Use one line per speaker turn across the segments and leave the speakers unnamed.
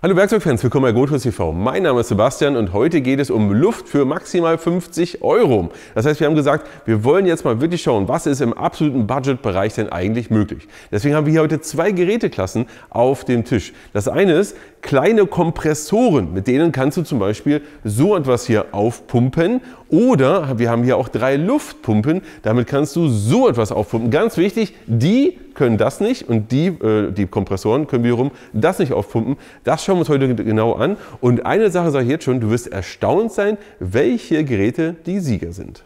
Hallo Werkzeugfans, willkommen bei Gotrus TV. Mein Name ist Sebastian und heute geht es um Luft für maximal 50 Euro. Das heißt, wir haben gesagt, wir wollen jetzt mal wirklich schauen, was ist im absoluten Budgetbereich denn eigentlich möglich. Deswegen haben wir hier heute zwei Geräteklassen auf dem Tisch. Das eine ist kleine Kompressoren, mit denen kannst du zum Beispiel so etwas hier aufpumpen. Oder wir haben hier auch 3 Luftpumpen, damit kannst du so etwas aufpumpen. Ganz wichtig, die können das nicht und die Kompressoren können wiederum das nicht aufpumpen. Das schauen wir uns heute genau an. Und eine Sache sage ich jetzt schon, du wirst erstaunt sein, welche Geräte die Sieger sind.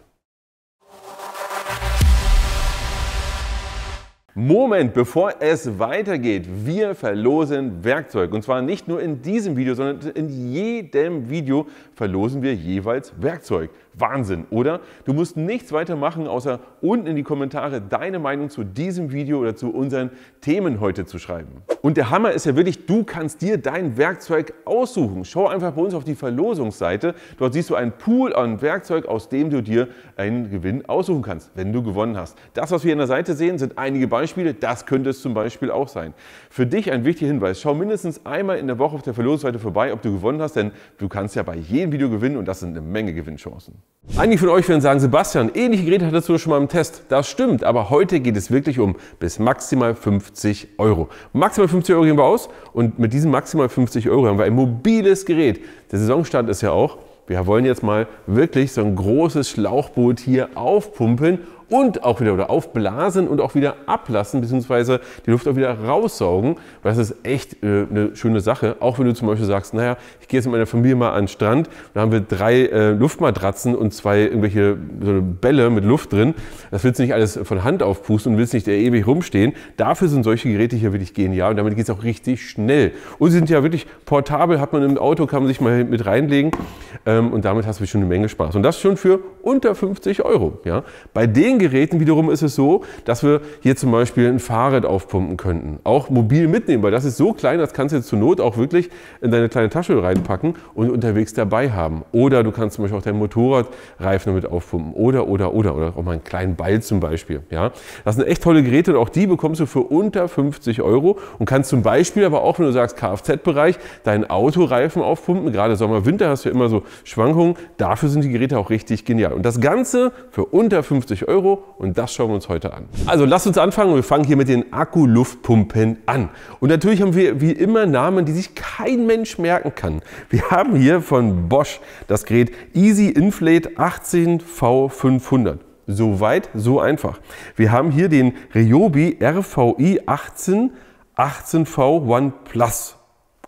Moment, bevor es weitergeht, wir verlosen Werkzeug. Und zwar nicht nur in diesem Video, sondern in jedem Video verlosen wir jeweils Werkzeug. Wahnsinn, oder? Du musst nichts weiter machen, außer unten in die Kommentare deine Meinung zu diesem Video oder zu unseren Themen heute zu schreiben. Und der Hammer ist ja wirklich, du kannst dir dein Werkzeug aussuchen. Schau einfach bei uns auf die Verlosungsseite. Dort siehst du einen Pool an Werkzeug, aus dem du dir einen Gewinn aussuchen kannst, wenn du gewonnen hast. Das, was wir an der Seite sehen, sind einige Beispiele. Das könnte es zum Beispiel auch sein. Für dich ein wichtiger Hinweis. Schau mindestens einmal in der Woche auf der Verlosungsseite vorbei, ob du gewonnen hast, denn du kannst ja bei jedem Video gewinnen und das sind eine Menge Gewinnchancen. Einige von euch werden sagen, Sebastian, ähnliche Geräte hattest du schon mal im Test. Das stimmt, aber heute geht es wirklich um bis maximal 50 Euro. Maximal 50 Euro gehen wir aus und mit diesem maximal 50 Euro haben wir ein mobiles Gerät. Der Saisonstart ist ja auch, wir wollen jetzt mal wirklich so ein großes Schlauchboot hier aufpumpen und auch wieder oder aufblasen und auch wieder ablassen, beziehungsweise die Luft auch wieder raussaugen. Das ist echt eine schöne Sache. Auch wenn du zum Beispiel sagst, naja, ich gehe jetzt mit meiner Familie mal an den Strand, da haben wir 3 Luftmatratzen und 2 irgendwelche so Bälle mit Luft drin. Das willst du nicht alles von Hand aufpusten und willst nicht ewig rumstehen. Dafür sind solche Geräte hier wirklich genial und damit geht es auch richtig schnell. Und sie sind ja wirklich portabel, hat man im Auto, kann man sich mal mit reinlegen und damit hast du schon eine Menge Spaß. Und das schon für unter 50 Euro. Ja? Bei den Geräten wiederum ist es so, dass wir hier zum Beispiel ein Fahrrad aufpumpen könnten. Auch mobil mitnehmen, weil das ist so klein, das kannst du jetzt zur Not auch wirklich in deine kleine Tasche reinpacken und unterwegs dabei haben. Oder du kannst zum Beispiel auch deinen Motorradreifen damit aufpumpen. Oder auch mal einen kleinen Ball zum Beispiel. Ja? Das sind echt tolle Geräte und auch die bekommst du für unter 50 Euro und kannst zum Beispiel aber auch, wenn du sagst Kfz-Bereich, deinen Autoreifen aufpumpen. Gerade Sommer, Winter hast du ja immer so Schwankungen. Dafür sind die Geräte auch richtig genial. Und das Ganze für unter 50 Euro. Und das schauen wir uns heute an. Also lasst uns anfangen. Wir fangen hier mit den Akku-Luftpumpen an. Und natürlich haben wir wie immer Namen, die sich kein Mensch merken kann. Wir haben hier von Bosch das Gerät Easy Inflate 18V500. So weit, so einfach. Wir haben hier den Ryobi RVI 18V One Plus.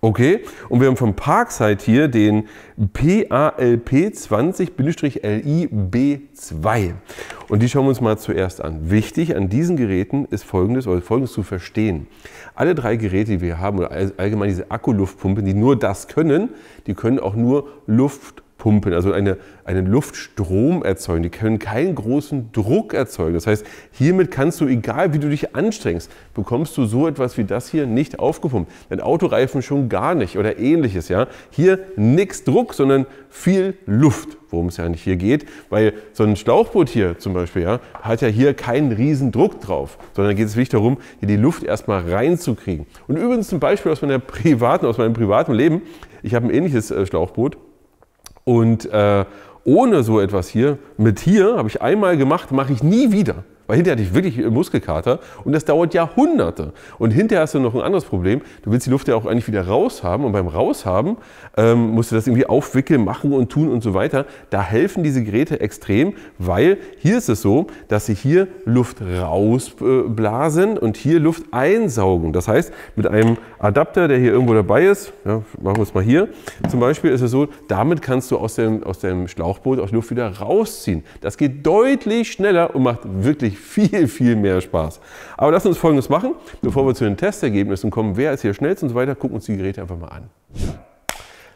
Okay, und wir haben vom Parkside hier den PALP 20-LI-B2. Und die schauen wir uns mal zuerst an. Wichtig an diesen Geräten ist Folgendes zu verstehen. Alle 3 Geräte, die wir haben, oder allgemein diese Akkuluftpumpen, die nur das können, die können auch nur Luftpumpen, also einen Luftstrom erzeugen. Die können keinen großen Druck erzeugen. Das heißt, hiermit kannst du, egal wie du dich anstrengst, bekommst du so etwas wie das hier nicht aufgepumpt. Dein Autoreifen schon gar nicht oder ähnliches. Ja? Hier nichts Druck, sondern viel Luft, worum es ja nicht hier geht. Weil so ein Schlauchboot hier zum Beispiel hat ja hier keinen riesen Druck drauf, sondern geht es wirklich darum, hier die Luft erstmal reinzukriegen. Und übrigens zum Beispiel aus meinem privaten Leben, ich habe ein ähnliches Schlauchboot. Und ohne so etwas hier, habe ich einmal gemacht, mache ich nie wieder. Weil hinterher hatte ich wirklich Muskelkater und das dauert Jahrhunderte. Und hinterher hast du noch ein anderes Problem. Du willst die Luft ja auch eigentlich wieder raushaben und beim Raushaben musst du das irgendwie aufwickeln, machen und tun und so weiter. Da helfen diese Geräte extrem, weil hier ist es so, dass sie hier Luft rausblasen und hier Luft einsaugen. Das heißt, mit einem Adapter, der hier irgendwo dabei ist, ja, machen wir es mal hier, zum Beispiel ist es so, damit kannst du aus dem Schlauchboot auch Luft wieder rausziehen. Das geht deutlich schneller und macht wirklich viel mehr Spaß. Aber lass uns Folgendes machen, bevor wir zu den Testergebnissen kommen, wer ist hier schnellst und so weiter, gucken uns die Geräte einfach mal an.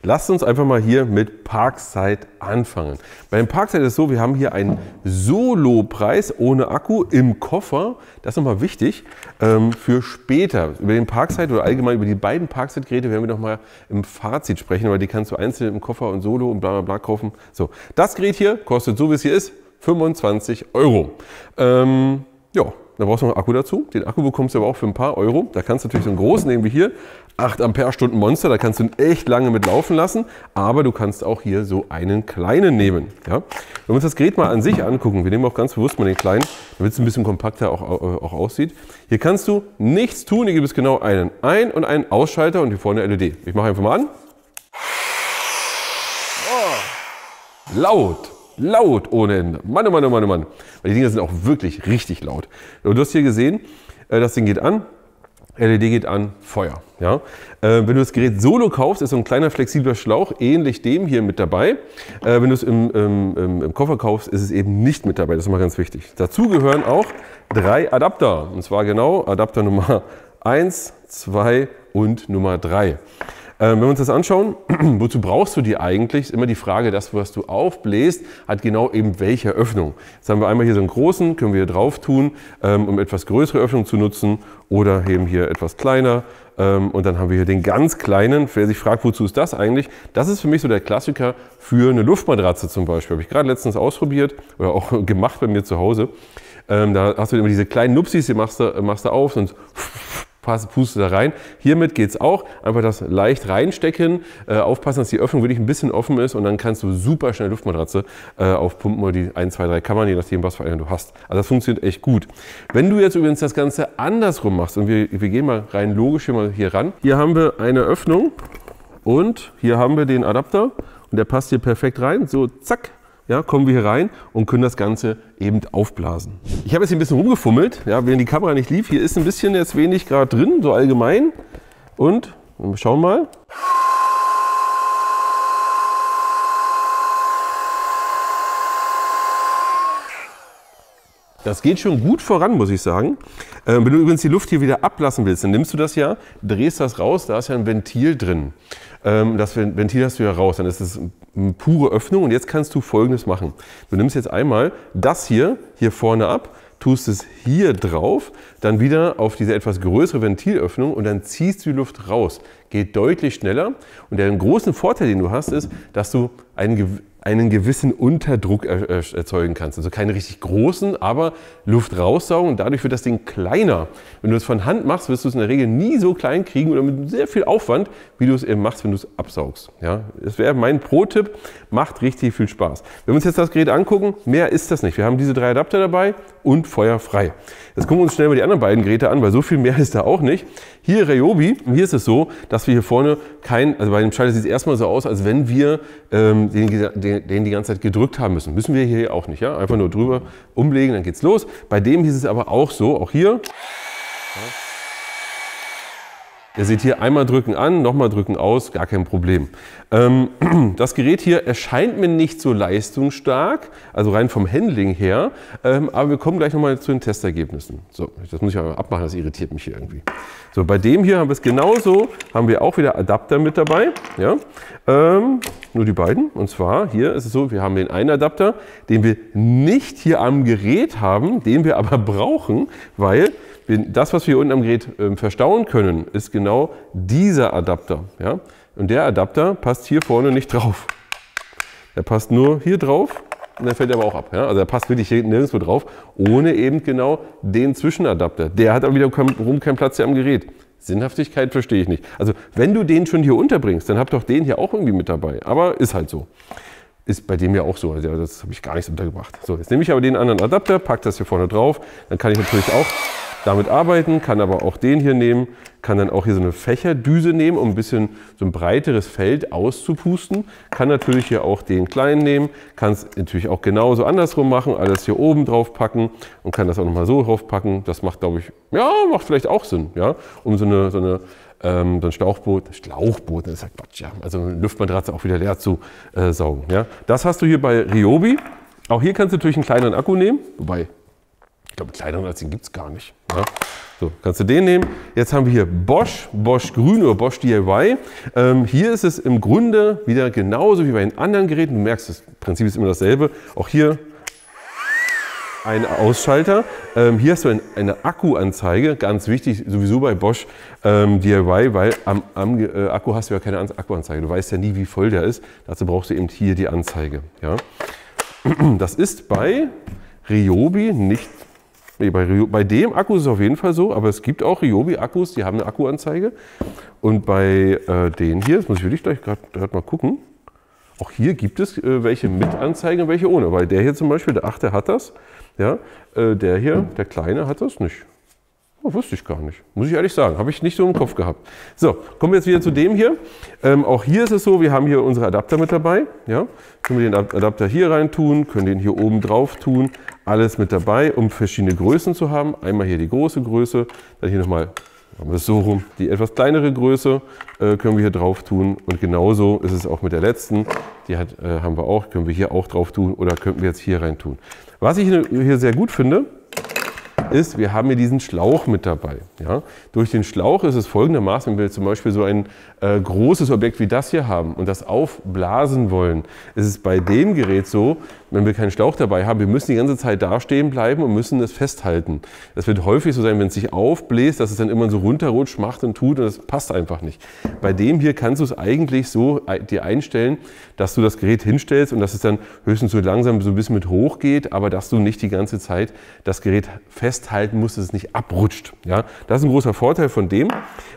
Lasst uns einfach mal hier mit Parkside anfangen. Bei dem Parkside ist es so, wir haben hier einen Solo-Preis ohne Akku im Koffer. Das ist nochmal wichtig für später. Über den Parkside oder allgemein über die beiden Parkside-Geräte werden wir nochmal im Fazit sprechen, weil die kannst du einzeln im Koffer und Solo und bla bla bla kaufen. So, das Gerät hier kostet, so wie es hier ist, 25 Euro. Ja, Dann brauchst du noch einen Akku dazu. Den Akku bekommst du aber auch für ein paar Euro. Da kannst du natürlich so einen großen nehmen wie hier. 8 Ampere-Stunden Monster, da kannst du ihn echt lange mit laufen lassen. Aber du kannst auch hier so einen kleinen nehmen. Ja? Wenn wir uns das Gerät mal an sich angucken, wir nehmen auch ganz bewusst mal den kleinen, damit es ein bisschen kompakter auch aussieht. Hier kannst du nichts tun. Hier gibt es genau einen Ein- und einen Ausschalter und hier vorne eine LED. Ich mache einfach mal an. Oh. Laut. Laut ohne Ende. Mann, oh Mann, oh Mann, oh Mann. Weil die Dinger sind auch wirklich richtig laut. Und du hast hier gesehen, das Ding geht an, LED geht an, Feuer. Ja? Wenn du das Gerät solo kaufst, ist so ein kleiner flexibler Schlauch, ähnlich dem hier mit dabei. Wenn du es im Koffer kaufst, ist es eben nicht mit dabei. Das ist mal ganz wichtig. Dazu gehören auch 3 Adapter. Und zwar genau Adapter Nummer 1, 2 und Nummer 3. Wenn wir uns das anschauen, wozu brauchst du die eigentlich? Ist immer die Frage, das, was du aufbläst, hat genau eben welche Öffnung. Jetzt haben wir einmal hier so einen großen, können wir hier drauf tun, um etwas größere Öffnung zu nutzen oder eben hier etwas kleiner. Und dann haben wir hier den ganz kleinen. Wer sich fragt, wozu ist das eigentlich? Das ist für mich so der Klassiker für eine Luftmatratze zum Beispiel. Habe ich gerade letztens ausprobiert oder auch gemacht bei mir zu Hause. Da hast du immer diese kleinen Nupsis, die machst du auf und puste da rein. Hiermit geht es auch. Einfach das leicht reinstecken. Aufpassen, dass die Öffnung wirklich ein bisschen offen ist und dann kannst du super schnell Luftmatratze aufpumpen oder die 1, 2, 3 Kammern, je nachdem, was für eine du hast. Also das funktioniert echt gut. Wenn du jetzt übrigens das Ganze andersrum machst und wir gehen mal rein logisch hier ran. Hier haben wir eine Öffnung und hier haben wir den Adapter und der passt hier perfekt rein. So, zack. Ja, kommen wir hier rein und können das Ganze eben aufblasen. Ich habe jetzt hier ein bisschen rumgefummelt, ja, während die Kamera nicht lief. Hier ist ein bisschen jetzt wenig Grad drin, so allgemein. Und wir schauen mal. Das geht schon gut voran, muss ich sagen. Wenn du übrigens die Luft hier wieder ablassen willst, dann nimmst du das ja, drehst das raus, da ist ja ein Ventil drin. Das Ventil hast du ja raus, dann ist es eine pure Öffnung und jetzt kannst du Folgendes machen. Du nimmst jetzt einmal das hier vorne ab, tust es hier drauf, dann wieder auf diese etwas größere Ventilöffnung und dann ziehst du die Luft raus. Geht deutlich schneller und der große Vorteil, den du hast, ist, dass du einen gewissen Unterdruck erzeugen kannst. Also keine richtig großen, aber Luft raussaugen und dadurch wird das Ding kleiner. Wenn du es von Hand machst, wirst du es in der Regel nie so klein kriegen oder mit sehr viel Aufwand, wie du es eben machst, wenn du es absaugst. Ja, das wäre mein Pro-Tipp, macht richtig viel Spaß. Wenn wir uns jetzt das Gerät angucken, mehr ist das nicht. Wir haben diese 3 Adapter dabei und feuerfrei. Jetzt gucken wir uns schnell mal die anderen beiden Geräte an, weil so viel mehr ist da auch nicht. Hier Ryobi, hier ist es so, dass wir hier vorne also bei dem Schalter sieht es erstmal so aus, als wenn wir den die ganze Zeit gedrückt haben müssen. Müssen wir hier auch nicht, ja? Einfach nur drüber umlegen, dann geht's los. Bei dem hieß es aber auch so, auch hier. Ja. Ihr seht hier einmal drücken an, nochmal drücken aus, gar kein Problem. Das Gerät hier erscheint mir nicht so leistungsstark, also rein vom Handling her, aber wir kommen gleich nochmal zu den Testergebnissen. So, das muss ich aber abmachen, das irritiert mich hier irgendwie. So, bei dem hier haben wir es genauso, haben wir auch wieder Adapter mit dabei, ja? Nur die beiden. Und zwar hier ist es so, wir haben den einen Adapter, den wir nicht hier am Gerät haben, den wir aber brauchen, weil das, was wir hier unten am Gerät verstauen können, ist genau dieser Adapter. Ja? Und der Adapter passt hier vorne nicht drauf. Der passt nur hier drauf und dann fällt er aber auch ab. Ja? Also er passt wirklich hier nirgendwo drauf, ohne eben genau den Zwischenadapter. Der hat aber wiederum keinen Platz hier am Gerät. Sinnhaftigkeit verstehe ich nicht. Also wenn du den schon hier unterbringst, dann hab doch den hier auch irgendwie mit dabei. Aber ist halt so. Ist bei dem ja auch so. Also das habe ich gar nicht untergebracht. So, jetzt nehme ich aber den anderen Adapter, packe das hier vorne drauf. Dann kann ich natürlich auch damit arbeiten, kann aber auch den hier nehmen, kann dann auch hier so eine Fächerdüse nehmen, um ein bisschen so ein breiteres Feld auszupusten. Kann natürlich hier auch den kleinen nehmen, kann es natürlich auch genauso andersrum machen, alles hier oben drauf packen und kann das auch nochmal so drauf packen. Das macht, glaube ich, ja, macht vielleicht auch Sinn, ja, um so ein Schlauchboot, das ist ja Quatsch, ja, also eine Luftmatratze auch wieder leer zu saugen. Ja. Das hast du hier bei Ryobi. Auch hier kannst du natürlich einen kleineren Akku nehmen, wobei, ich glaube, kleineren als den gibt es gar nicht. Ja. So, kannst du den nehmen. Jetzt haben wir hier Bosch Grün oder Bosch DIY. Hier ist es im Grunde wieder genauso wie bei den anderen Geräten. Du merkst, das Prinzip ist immer dasselbe. Auch hier ein Ausschalter. Hier hast du eine Akkuanzeige, ganz wichtig, sowieso bei Bosch DIY, weil am Akku hast du ja keine Akkuanzeige. Du weißt ja nie, wie voll der ist. Dazu brauchst du eben hier die Anzeige. Ja. Das ist bei Ryobi nicht Nee, bei dem Akku ist es auf jeden Fall so, aber es gibt auch Ryobi-Akkus, die haben eine Akkuanzeige. Und bei den hier, das muss ich wirklich gleich gerade mal gucken, auch hier gibt es welche mit Anzeige und welche ohne. Weil der hier zum Beispiel, der 8er hat das, ja, der hier, der Kleine, hat das nicht. Oh, wusste ich gar nicht, muss ich ehrlich sagen, habe ich nicht so im Kopf gehabt. So, kommen wir jetzt wieder zu dem hier. Auch hier ist es so, wir haben hier unsere Adapter mit dabei. Ja? Können wir den Adapter hier rein tun, können den hier oben drauf tun. Alles mit dabei, um verschiedene Größen zu haben. Einmal hier die große Größe, dann hier nochmal, machen wir es so rum, die etwas kleinere Größe können wir hier drauf tun. Und genauso ist es auch mit der letzten. Die haben wir auch, können wir hier auch drauf tun oder könnten wir jetzt hier rein tun. Was ich hier sehr gut finde, ist, wir haben hier diesen Schlauch mit dabei. Ja? Durch den Schlauch ist es folgendermaßen, wenn wir zum Beispiel so ein großes Objekt wie das hier haben und das aufblasen wollen, ist es bei dem Gerät so, wenn wir keinen Schlauch dabei haben, wir müssen die ganze Zeit da stehen bleiben und müssen es festhalten. Das wird häufig so sein, wenn es sich aufbläst, dass es dann immer so runterrutscht, macht und tut und das passt einfach nicht. Bei dem hier kannst du es eigentlich so dir einstellen, dass du das Gerät hinstellst und dass es dann höchstens so langsam so ein bisschen mit hoch geht, aber dass du nicht die ganze Zeit das Gerät festhalten musst, dass es nicht abrutscht. Ja? Das ist ein großer Vorteil von dem.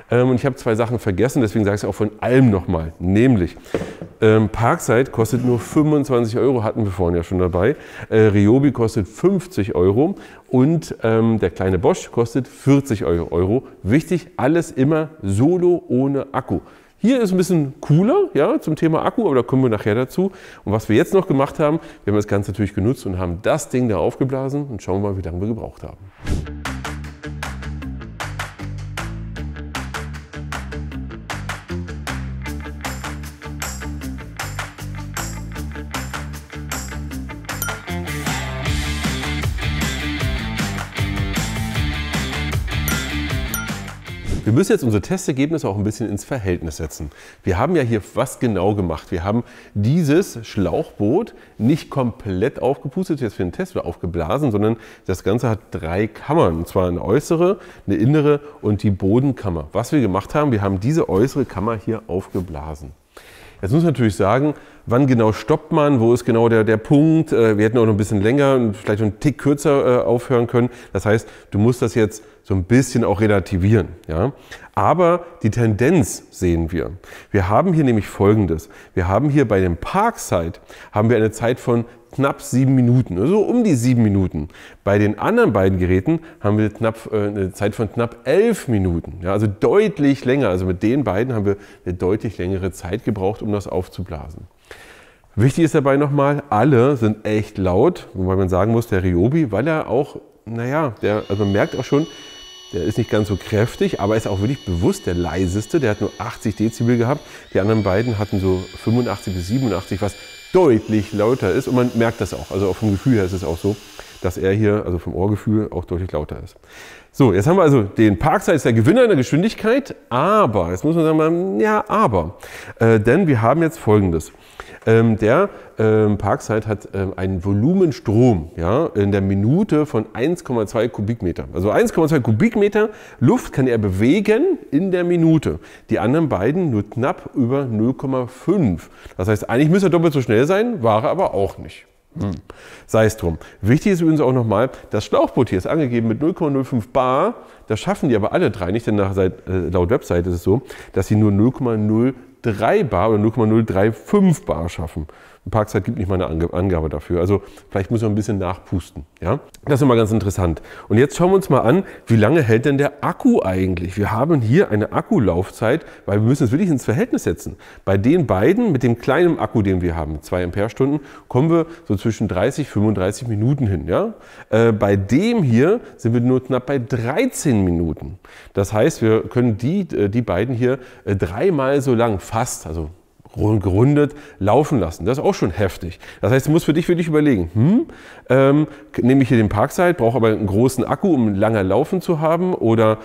Und ich habe zwei Sachen vergessen, deswegen sage ich es auch von allem nochmal. Nämlich, Parkside kostet nur 25 €, hatten wir vorhin ja schon dabei. Ryobi kostet 50 € und der kleine Bosch kostet 40 €. Wichtig, alles immer solo ohne Akku. Hier ist ein bisschen cooler, ja, zum Thema Akku, aber da kommen wir nachher dazu. Und was wir jetzt noch gemacht haben, wir haben das Ganze natürlich genutzt und haben das Ding da aufgeblasen und schauen wir mal, wie lange wir gebraucht haben. Wir müssen jetzt unsere Testergebnisse auch ein bisschen ins Verhältnis setzen. Wir haben ja hier was genau gemacht. Wir haben dieses Schlauchboot nicht komplett aufgepustet jetzt für den Test oder aufgeblasen, sondern das Ganze hat 3 Kammern. Und zwar eine äußere, eine innere und die Bodenkammer. Was wir gemacht haben, wir haben diese äußere Kammer hier aufgeblasen. Jetzt muss man natürlich sagen, wann genau stoppt man, wo ist genau der Punkt. Wir hätten auch noch ein bisschen länger und vielleicht einen Tick kürzer aufhören können. Das heißt, du musst das jetzt so ein bisschen auch relativieren. Ja? Aber die Tendenz sehen wir. Wir haben hier nämlich Folgendes. Wir haben hier bei dem Parkside haben wir eine Zeit von knapp 7 Minuten, also um die 7 Minuten. Bei den anderen beiden Geräten haben wir eine Zeit von knapp 11 Minuten, ja, also deutlich länger. Also mit den beiden haben wir eine deutlich längere Zeit gebraucht, um das aufzublasen. Wichtig ist dabei nochmal, alle sind echt laut, wobei man sagen muss, der Ryobi, weil er auch, naja, also man merkt auch schon, der ist nicht ganz so kräftig, aber ist auch wirklich bewusst der leiseste. Der hat nur 80 Dezibel gehabt. Die anderen beiden hatten so 85 bis 87, was deutlich lauter ist. Und man merkt das auch. Also auch vom Gefühl her ist es auch so, dass er hier, also vom Ohrgefühl, auch deutlich lauter ist. So, jetzt haben wir also den Parkside ist der Gewinner in der Geschwindigkeit. Aber, jetzt muss man sagen, ja, aber. Denn wir haben jetzt Folgendes. Der Parkside hat einen Volumenstrom, ja, in der Minute von 1,2 Kubikmeter. Also 1,2 Kubikmeter Luft kann er bewegen in der Minute. Die anderen beiden nur knapp über 0,5. Das heißt, eigentlich müsste er doppelt so schnell sein, war er aber auch nicht. Sei es drum. Wichtig ist übrigens auch nochmal, das Schlauchboot hier ist angegeben mit 0,05 Bar. Das schaffen die aber alle drei nicht, denn laut Website ist es so, dass sie nur 0,03 Bar oder 0,035 Bar schaffen. Parkside gibt nicht mal eine Angabe dafür. Also vielleicht muss man ein bisschen nachpusten. Ja? Das ist immer ganz interessant. Und jetzt schauen wir uns mal an, wie lange hält denn der Akku eigentlich? Wir haben hier eine Akkulaufzeit, weil wir müssen es wirklich ins Verhältnis setzen. Bei den beiden mit dem kleinen Akku, den wir haben, 2 Ampere-Stunden, kommen wir so zwischen 30 und 35 Minuten hin. Ja? Bei dem hier sind wir nur knapp bei 13 Minuten. Das heißt, wir können die beiden hier 3-mal so lang fast, also gerundet, laufen lassen. Das ist auch schon heftig. Das heißt, du musst für dich überlegen, nehme ich hier den Parkside, brauche aber einen großen Akku, um länger laufen zu haben, oder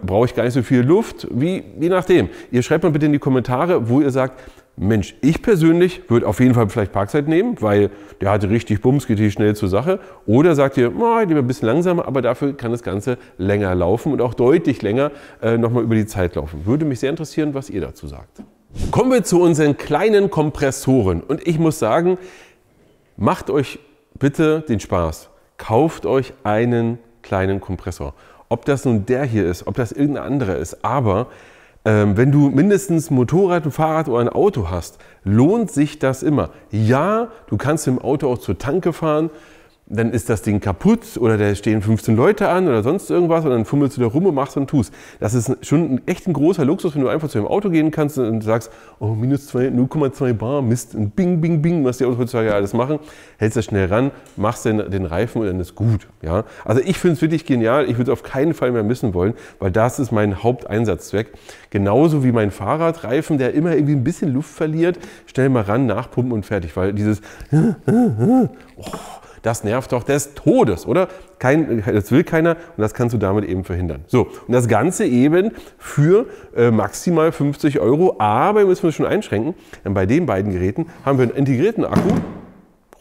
brauche ich gar nicht so viel Luft, je nachdem. Ihr schreibt mal bitte in die Kommentare, wo ihr sagt, Mensch, ich persönlich würde auf jeden Fall vielleicht Parkside nehmen, weil der hatte richtig Bums, geht hier schnell zur Sache. Oder sagt ihr, lieber ein bisschen langsamer, aber dafür kann das Ganze länger laufen und auch deutlich länger nochmal über die Zeit laufen. Würde mich sehr interessieren, was ihr dazu sagt. Kommen wir zu unseren kleinen Kompressoren. Und ich muss sagen, macht euch bitte den Spaß. Kauft euch einen kleinen Kompressor. Ob das nun der hier ist, ob das irgendein anderer ist, aber wenn du mindestens ein Motorrad, ein Fahrrad oder ein Auto hast, lohnt sich das immer. Ja, du kannst im Auto auch zur Tanke fahren, dann ist das Ding kaputt oder da stehen 15 Leute an oder sonst irgendwas und dann fummelst du da rum und machst und tust. Das ist schon echt ein großer Luxus, wenn du einfach zu dem Auto gehen kannst und sagst, oh, minus 0,2 Bar, Mist, und bing, bing, bing, was die Autos heutzutage ja alles machen, hältst das schnell ran, machst den Reifen und dann ist gut. Ja? Also ich finde es wirklich genial, ich würde es auf keinen Fall mehr missen wollen, weil das ist mein Haupteinsatzzweck. Genauso wie mein Fahrradreifen, der immer irgendwie ein bisschen Luft verliert, schnell mal ran, nachpumpen und fertig, weil dieses das nervt doch des Todes, oder? Das will keiner und das kannst du damit eben verhindern. So, und das Ganze eben für maximal 50 €, aber wir müssen es schon einschränken, denn bei den beiden Geräten haben wir einen integrierten Akku.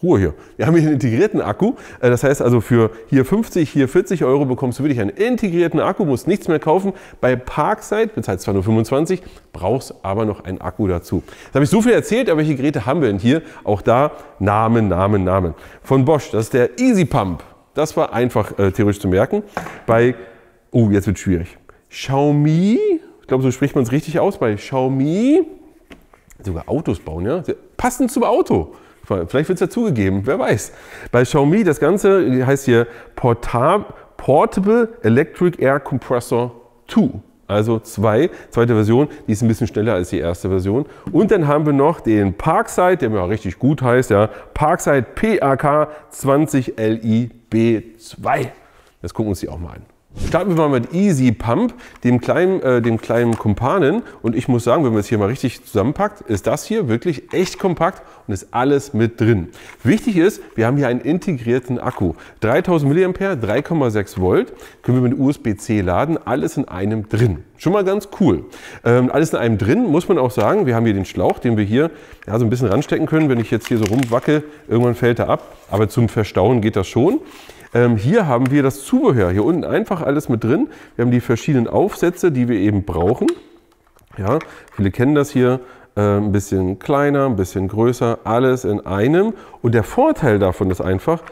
Ruhe hier. Wir haben hier einen integrierten Akku. Das heißt also für hier 50, hier 40 € bekommst du wirklich einen integrierten Akku, musst nichts mehr kaufen. Bei Parkside, bezahlst zwar nur 25, brauchst aber noch einen Akku dazu. Jetzt habe ich so viel erzählt, aber welche Geräte haben wir denn hier? Auch da Namen. Von Bosch, das ist der Easy Pump. Das war einfach theoretisch zu merken. Bei, oh, jetzt wird es schwierig. Xiaomi, ich glaube, so spricht man es richtig aus, bei Xiaomi, sogar Autos bauen, ja? Passend zum Auto. Vielleicht wird es dazugegeben, wer weiß. Bei Xiaomi, das Ganze heißt hier Portable Electric Air Compressor 2. Also zweite Version, die ist ein bisschen schneller als die erste Version. Und dann haben wir noch den Parkside, der mir auch richtig gut heißt, ja, Parkside PAK 20 Li B2. Das gucken wir uns die auch mal an. Starten wir mal mit Easy Pump, dem kleinen Kumpanen. Und ich muss sagen, wenn man es hier mal richtig zusammenpackt, ist das hier wirklich echt kompakt und ist alles mit drin. Wichtig ist, wir haben hier einen integrierten Akku. 3000 mAh, 3,6 Volt, können wir mit USB-C laden, alles in einem drin. Schon mal ganz cool. Alles in einem drin, muss man auch sagen. Wir haben hier den Schlauch, den wir hier ja, so ein bisschen ranstecken können. Wenn ich jetzt hier so rumwackel, irgendwann fällt er ab. Aber zum Verstauen geht das schon. Hier haben wir das Zubehör, hier unten einfach alles mit drin. Wir haben die verschiedenen Aufsätze, die wir eben brauchen. Ja, viele kennen das hier, ein bisschen kleiner, ein bisschen größer, alles in einem. Und der Vorteil davon ist einfach,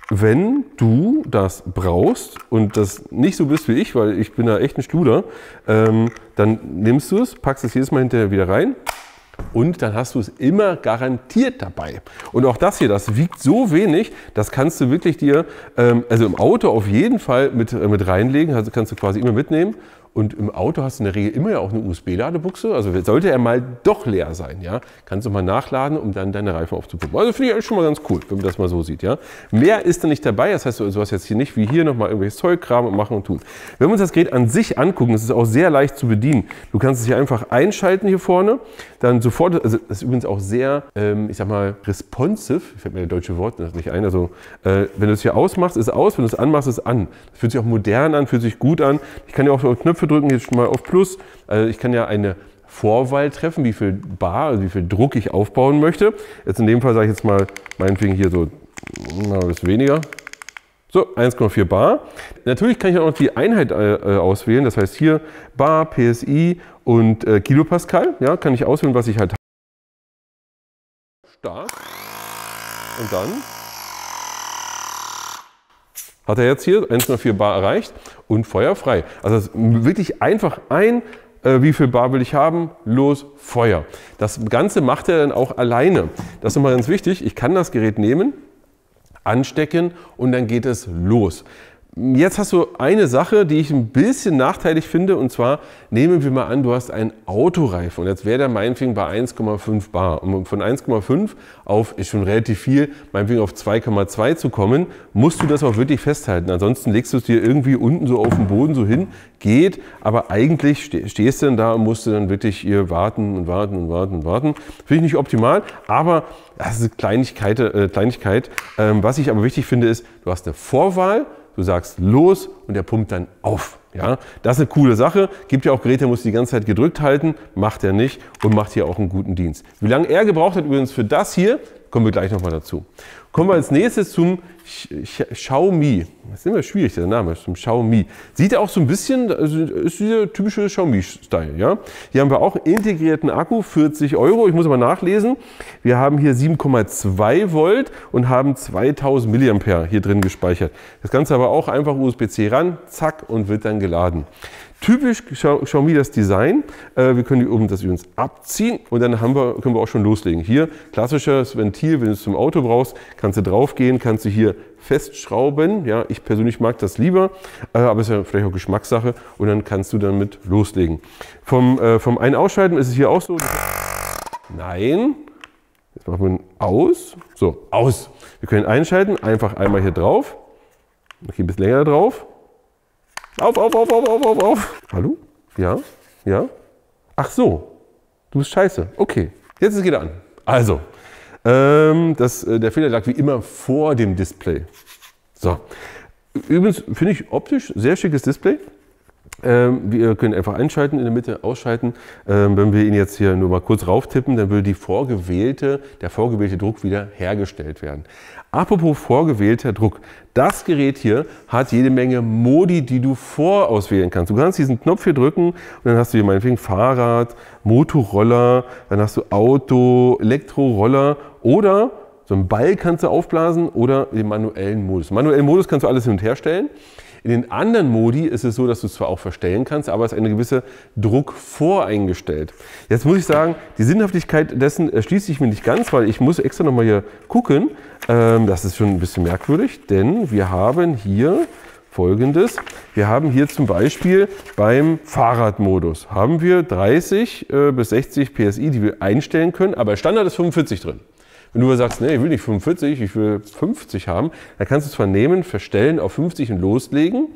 wenn du das brauchst und das nicht so bist wie ich, weil ich bin da echt ein Schluder, dann nimmst du es, packst es jedes Mal hinterher wieder rein. Und dann hast du es immer garantiert dabei. Und auch das hier, das wiegt so wenig, das kannst du wirklich dir, also im Auto auf jeden Fall mit reinlegen, also kannst du quasi immer mitnehmen. Und im Auto hast du in der Regel immer ja auch eine USB-Ladebuchse. Also sollte er mal doch leer sein, ja, kannst du mal nachladen, um dann deine Reifen aufzupumpen. Also finde ich eigentlich schon mal ganz cool, wenn man das mal so sieht. Ja. Mehr ist da nicht dabei. Das heißt, du hast jetzt hier nicht wie hier nochmal irgendwelches Zeug, Kram und machen und tun. Wenn wir uns das Gerät an sich angucken, das ist auch sehr leicht zu bedienen. Du kannst es hier einfach einschalten hier vorne, dann sofort, also das ist übrigens auch sehr, ich sag mal, responsive. Fällt mir das deutsche Wort nicht ein. Also wenn du es hier ausmachst, ist es aus. Wenn du es anmachst, ist es an. Das fühlt sich auch modern an, fühlt sich gut an. Ich kann ja auch auf Knöpfe drücken, jetzt schon mal auf Plus. Also ich kann ja eine Vorwahl treffen, wie viel Bar, also wie viel Druck ich aufbauen möchte. Jetzt in dem Fall sage ich jetzt mal, meinetwegen hier so ein bisschen weniger. So, 1,4 Bar. Natürlich kann ich auch noch die Einheit auswählen. Das heißt hier Bar, PSI und Kilopascal. Ja, kann ich auswählen, was ich halt habe. Start. Und dann hat er jetzt hier 1,4 Bar erreicht und feuerfrei. Also das ist wirklich einfach wie viel Bar will ich haben? Los, Feuer. Das Ganze macht er dann auch alleine. Das ist nochmal ganz wichtig. Ich kann das Gerät nehmen, anstecken und dann geht es los. Jetzt hast du eine Sache, die ich ein bisschen nachteilig finde, und zwar nehmen wir mal an, du hast einen Autoreifen und jetzt wäre der meinetwegen bei 1,5 Bar. Um von 1,5 auf, ist schon relativ viel, meinetwegen auf 2,2 zu kommen, musst du das auch wirklich festhalten. Ansonsten legst du es dir irgendwie unten so auf den Boden so hin, geht, aber eigentlich stehst du dann da und musst du dann wirklich hier warten und warten und warten und warten. Finde ich nicht optimal, aber das ist eine Kleinigkeit. Was ich aber wichtig finde ist, du hast eine Vorwahl. Du sagst los und der pumpt dann auf. Ja, das ist eine coole Sache. Gibt ja auch Geräte, musst du die ganze Zeit gedrückt halten. Macht er nicht und macht hier auch einen guten Dienst. Wie lange er gebraucht hat übrigens für das hier, kommen wir gleich nochmal dazu. Kommen wir als nächstes zum Xiaomi. Das ist immer schwierig, der Name, Xiaomi. Sieht auch so ein bisschen, also ist dieser typische Xiaomi-Style. Ja? Hier haben wir auch integrierten Akku, 40 €. Ich muss aber nachlesen. Wir haben hier 7,2 Volt und haben 2000 mAh hier drin gespeichert. Das Ganze aber auch einfach USB-C ran, zack, und wird dann geladen. Typisch Xiaomi das Design. Wir können hier oben das übrigens abziehen und dann können wir auch schon loslegen. Hier klassisches Ventil, wenn du es zum Auto brauchst, kannst du drauf gehen, kannst du hier festschrauben. Ja, ich persönlich mag das lieber, aber es ist ja vielleicht auch Geschmackssache und dann kannst du damit loslegen. Vom Ein-Ausschalten ist es hier auch so. Nein. Jetzt machen wir ihn aus. So, aus. Wir können einschalten, einfach einmal hier drauf. Noch ein bisschen länger drauf. Auf. Hallo? Ja? Ja? Ach so. Du bist scheiße. Okay. Jetzt geht er an. Also, der Fehler lag wie immer vor dem Display. So. Übrigens finde ich optisch sehr schickes Display. Wir können einfach einschalten, in der Mitte ausschalten. Wenn wir ihn jetzt hier nur mal kurz rauftippen, dann würde der vorgewählte Druck wieder hergestellt werden. Apropos vorgewählter Druck. Das Gerät hier hat jede Menge Modi, die du vorauswählen kannst. Du kannst diesen Knopf hier drücken und dann hast du hier meinetwegen Fahrrad, Motorroller, dann hast du Auto, Elektroroller oder so einen Ball kannst du aufblasen oder den manuellen Modus. Im manuellen Modus kannst du alles hin und her stellen. In den anderen Modi ist es so, dass du es zwar auch verstellen kannst, aber es ist eine gewisse Druck voreingestellt. Jetzt muss ich sagen, die Sinnhaftigkeit dessen erschließt sich mir nicht ganz, weil ich muss extra nochmal hier gucken. Das ist schon ein bisschen merkwürdig, denn wir haben hier Folgendes. Wir haben hier zum Beispiel beim Fahrradmodus haben wir 30 bis 60 PSI, die wir einstellen können, aber Standard ist 45 drin. Wenn du sagst, nee, ich will nicht 45, ich will 50 haben, dann kannst du es zwar nehmen, verstellen auf 50 und loslegen,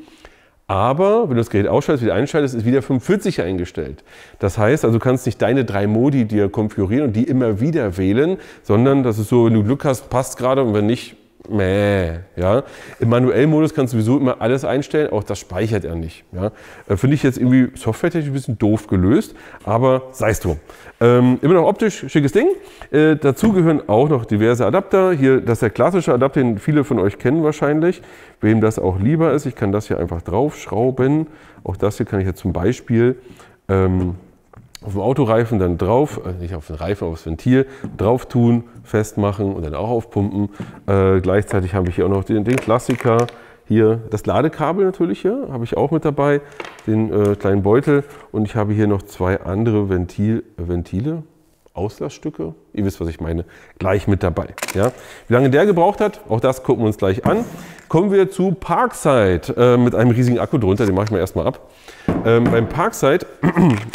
aber wenn du das Gerät ausschaltest, wieder einschaltest, ist wieder 45 eingestellt. Das heißt, also du kannst nicht deine 3 Modi dir konfigurieren und die immer wieder wählen, sondern das ist so, wenn du Glück hast, passt gerade und wenn nicht, ja. Im manuellen Modus kannst du sowieso immer alles einstellen, auch das speichert er nicht. Ja. Finde ich jetzt irgendwie softwaretechnisch ein bisschen doof gelöst, aber sei es drum. Immer noch optisch schickes Ding. Dazu gehören auch noch diverse Adapter. Hier, das ist der klassische Adapter, den viele von euch kennen wahrscheinlich. Wem das auch lieber ist, ich kann das hier einfach draufschrauben. Auch das hier kann ich jetzt zum Beispiel auf dem Autoreifen dann drauf, nicht auf den Reifen, aufs Ventil, drauf tun, festmachen und dann auch aufpumpen. Gleichzeitig habe ich hier auch noch den Klassiker, hier das Ladekabel natürlich hier, habe ich auch mit dabei, den kleinen Beutel und ich habe hier noch 2 andere Ventile, Auslassstücke, ihr wisst, was ich meine, gleich mit dabei. Ja? Wie lange der gebraucht hat, auch das gucken wir uns gleich an. Kommen wir zu Parkside mit einem riesigen Akku drunter, den mache ich mal erstmal ab. Beim Parkside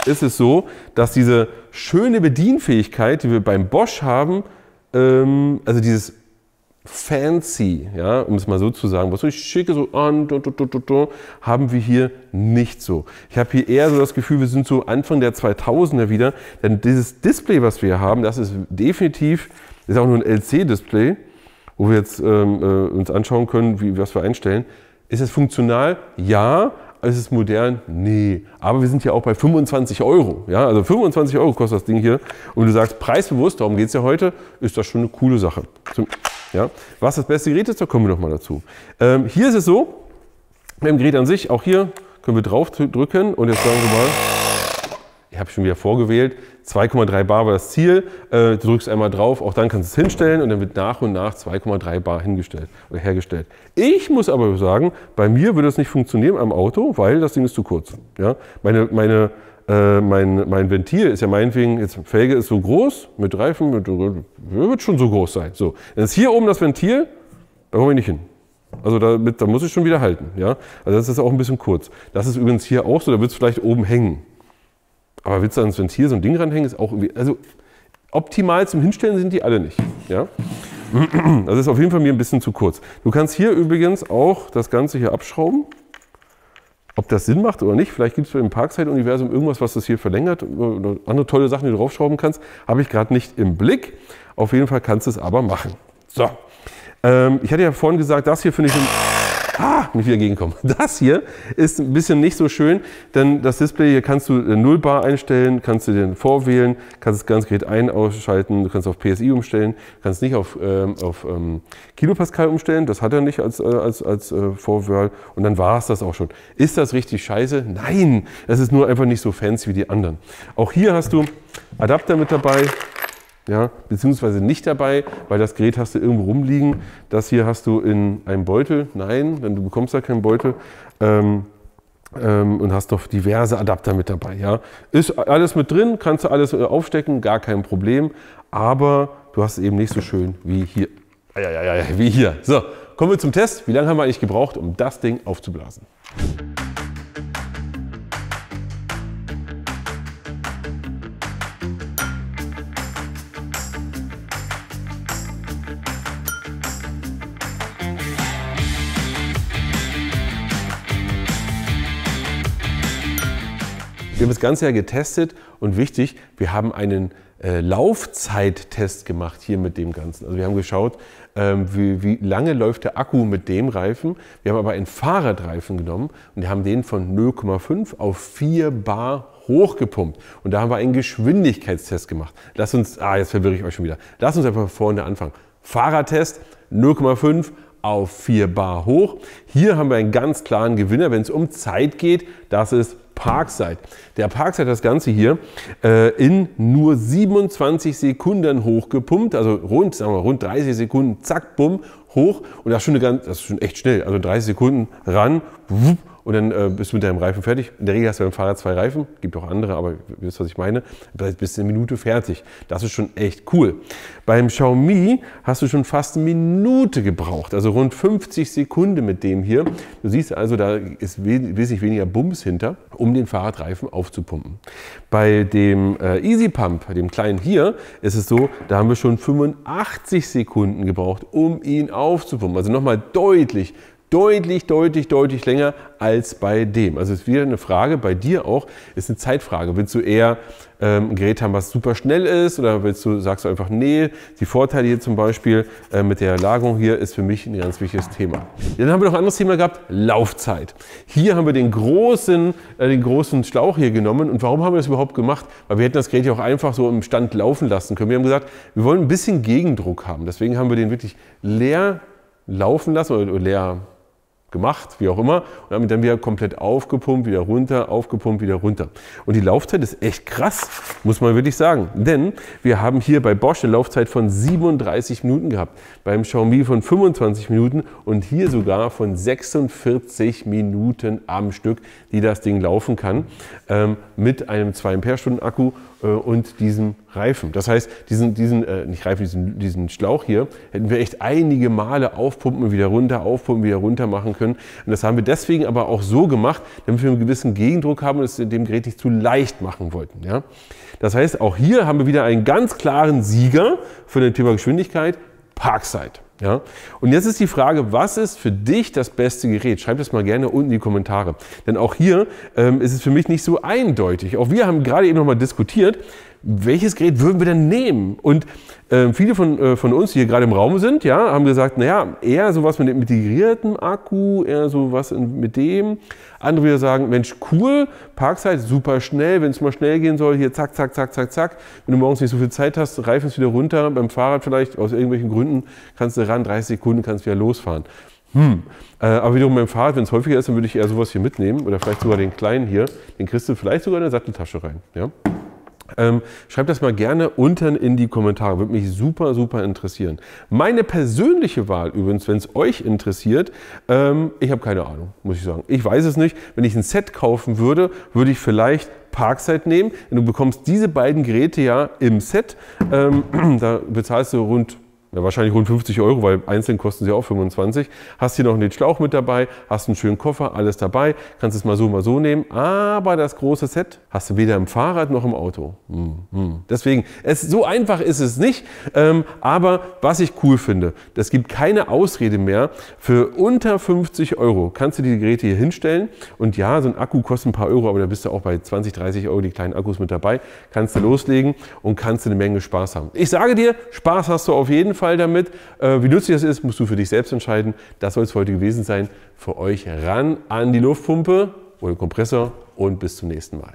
ist es so, dass diese schöne Bedienfähigkeit, die wir beim Bosch haben, also dieses fancy, ja, um es mal so zu sagen, was so schicke, so haben wir hier nicht so. Ich habe hier eher so das Gefühl, wir sind so Anfang der 2000er wieder, denn dieses Display, was wir haben, das ist definitiv, ist auch nur ein LC-Display, wo wir jetzt uns anschauen können, was wir einstellen. Ist es funktional? Ja. Ist es modern? Nee. Aber wir sind ja auch bei 25 €. Ja? Also 25 € kostet das Ding hier. Und du sagst, preisbewusst, darum geht es ja heute, ist das schon eine coole Sache. Ja? Was das beste Gerät ist, da kommen wir noch mal dazu. Hier ist es so, mit dem Gerät an sich, auch hier können wir drauf drücken und jetzt sagen wir mal, ich habe schon wieder vorgewählt, 2,3 Bar war das Ziel, du drückst einmal drauf, auch dann kannst du es hinstellen und dann wird nach und nach 2,3 Bar hergestellt. Ich muss aber sagen, bei mir würde das nicht funktionieren am Auto, weil das Ding ist zu kurz. Ja? Mein Ventil ist ja meinetwegen, jetzt Felge ist so groß, mit Reifen, wird schon so groß sein. So, dann ist hier oben das Ventil, da komme ich nicht hin. Also da muss ich schon wieder halten. Ja? Also das ist auch ein bisschen kurz. Das ist übrigens hier auch so, da wird es vielleicht oben hängen. Aber willst du ans Ventil so ein Ding ranhängen, ist auch irgendwie, also optimal zum Hinstellen sind die alle nicht. Ja? Das ist auf jeden Fall mir ein bisschen zu kurz. Du kannst hier übrigens auch das Ganze hier abschrauben. Ob das Sinn macht oder nicht, vielleicht gibt es im Parkside-Universum irgendwas, was das hier verlängert, oder andere tolle Sachen, die du draufschrauben kannst, habe ich gerade nicht im Blick. Auf jeden Fall kannst du es aber machen. So, ich hatte ja vorhin gesagt, das hier finde ich nicht wieder gegenkommen. Das hier ist ein bisschen nicht so schön, denn das Display hier kannst du 0 Bar einstellen, kannst du den vorwählen, kannst das ganze Gerät ein- ausschalten, du kannst auf PSI umstellen, kannst nicht auf Kilopascal umstellen, das hat er nicht als Vorwahl und dann war es das auch schon. Ist das richtig scheiße? Nein, das ist nur einfach nicht so fancy wie die anderen. Auch hier hast du Adapter mit dabei. Ja, beziehungsweise nicht dabei, weil das Gerät hast du irgendwo rumliegen. Das hier hast du in einem Beutel. Nein, denn du bekommst da keinen Beutel. Und hast noch diverse Adapter mit dabei. Ja. Ist alles mit drin, kannst du alles aufstecken, gar kein Problem. Aber du hast es eben nicht so schön wie hier. Wie hier. So, kommen wir zum Test. Wie lange haben wir eigentlich gebraucht, um das Ding aufzublasen? Wir haben das Ganze ja getestet und wichtig, wir haben einen Laufzeittest gemacht hier mit dem Ganzen. Also wir haben geschaut, wie lange läuft der Akku mit dem Reifen. Wir haben aber einen Fahrradreifen genommen und wir haben den von 0,5 auf 4 Bar hochgepumpt. Und da haben wir einen Geschwindigkeitstest gemacht. Lass uns, jetzt verwirre ich euch schon wieder. Lass uns einfach vorne anfangen. Fahrradtest 0,5 auf 4 Bar hoch. Hier haben wir einen ganz klaren Gewinner, wenn es um Zeit geht. Das ist Parkside. Der Parkside hat das Ganze hier in nur 27 Sekunden hochgepumpt, also rund 30 Sekunden, zack, bumm, hoch. Und das ist schon echt schnell, also 30 Sekunden ran, wupp, und dann bist du mit deinem Reifen fertig. In der Regel hast du beim Fahrrad 2 Reifen, gibt auch andere, aber ihr wisst, was ich meine. Bist du in 1 Minute fertig. Das ist schon echt cool. Beim Xiaomi hast du schon fast 1 Minute gebraucht, also rund 50 Sekunden mit dem hier. Du siehst also, da ist wesentlich weniger Bums hinter, um den Fahrradreifen aufzupumpen. Bei dem Easy Pump, dem kleinen hier, ist es so, da haben wir schon 85 Sekunden gebraucht, um ihn aufzupumpen. Also nochmal deutlich länger als bei dem. Also es ist wieder eine Frage, bei dir auch, ist eine Zeitfrage. Willst du eher ein Gerät haben, was super schnell ist, oder sagst du einfach, nee, die Vorteile hier zum Beispiel mit der Lagerung hier ist für mich ein ganz wichtiges Thema. Dann haben wir noch ein anderes Thema gehabt, Laufzeit. Hier haben wir den großen Schlauch hier genommen. Und warum haben wir das überhaupt gemacht? Weil wir hätten das Gerät ja auch einfach so im Stand laufen lassen können. Wir haben gesagt, wir wollen ein bisschen Gegendruck haben. Deswegen haben wir den wirklich leer laufen lassen oder leer gemacht, wie auch immer, und haben dann wieder komplett aufgepumpt, wieder runter, aufgepumpt, wieder runter. Und die Laufzeit ist echt krass, muss man wirklich sagen. Denn wir haben hier bei Bosch eine Laufzeit von 37 Minuten gehabt, beim Xiaomi von 25 Minuten und hier sogar von 46 Minuten am Stück, die das Ding laufen kann, mit einem 2 Ampere-Stunden Akku und diesem Reifen. Das heißt, diesen Schlauch hier hätten wir echt einige Male aufpumpen und wieder runter, aufpumpen, wieder runter machen können. Und das haben wir deswegen aber auch so gemacht, damit wir einen gewissen Gegendruck haben und es dem Gerät nicht zu leicht machen wollten. Ja? Das heißt, auch hier haben wir wieder einen ganz klaren Sieger für das Thema Geschwindigkeit, Parkside. Ja? Und jetzt ist die Frage, was ist für dich das beste Gerät? Schreib das mal gerne unten in die Kommentare. Denn auch hier ist es für mich nicht so eindeutig. Auch wir haben gerade eben noch mal diskutiert, welches Gerät würden wir denn nehmen? Und viele von uns, die hier gerade im Raum sind, ja, haben gesagt, naja, eher sowas mit dem integrierten Akku, eher sowas mit dem. Andere wieder sagen, Mensch, cool, Parkside, super schnell, wenn es mal schnell gehen soll, hier zack, zack, zack, zack, zack. Wenn du morgens nicht so viel Zeit hast, Reifen ist wieder runter, beim Fahrrad vielleicht, aus irgendwelchen Gründen, kannst du ran, 30 Sekunden, kannst wieder losfahren. Aber wiederum beim Fahrrad, wenn es häufiger ist, dann würde ich eher sowas hier mitnehmen oder vielleicht sogar den kleinen hier, den kriegst du vielleicht sogar in eine Satteltasche rein. Ja? Schreibt das mal gerne unten in die Kommentare, würde mich super, super interessieren. Meine persönliche Wahl übrigens, wenn es euch interessiert, ich habe keine Ahnung, muss ich sagen. Ich weiß es nicht. Wenn ich ein Set kaufen würde, würde ich vielleicht Parkside nehmen. Denn du bekommst diese beiden Geräte ja im Set. Da bezahlst du wahrscheinlich rund 50 €, weil einzeln kosten sie auch 25. Hast hier noch den Schlauch mit dabei, hast einen schönen Koffer, alles dabei. Kannst es mal so nehmen. Aber das große Set hast du weder im Fahrrad noch im Auto. Deswegen, so einfach ist es nicht. Aber was ich cool finde, es gibt keine Ausrede mehr. Für unter 50 € kannst du die Geräte hier hinstellen. Und ja, so ein Akku kostet ein paar Euro, aber da bist du auch bei 20, 30 € die kleinen Akkus mit dabei. Kannst du loslegen und kannst du eine Menge Spaß haben. Ich sage dir, Spaß hast du auf jeden Fall. Fall damit. Wie nützlich das ist, musst du für dich selbst entscheiden. Das soll es für heute gewesen sein. Für euch ran an die Luftpumpe oder Kompressor und bis zum nächsten Mal.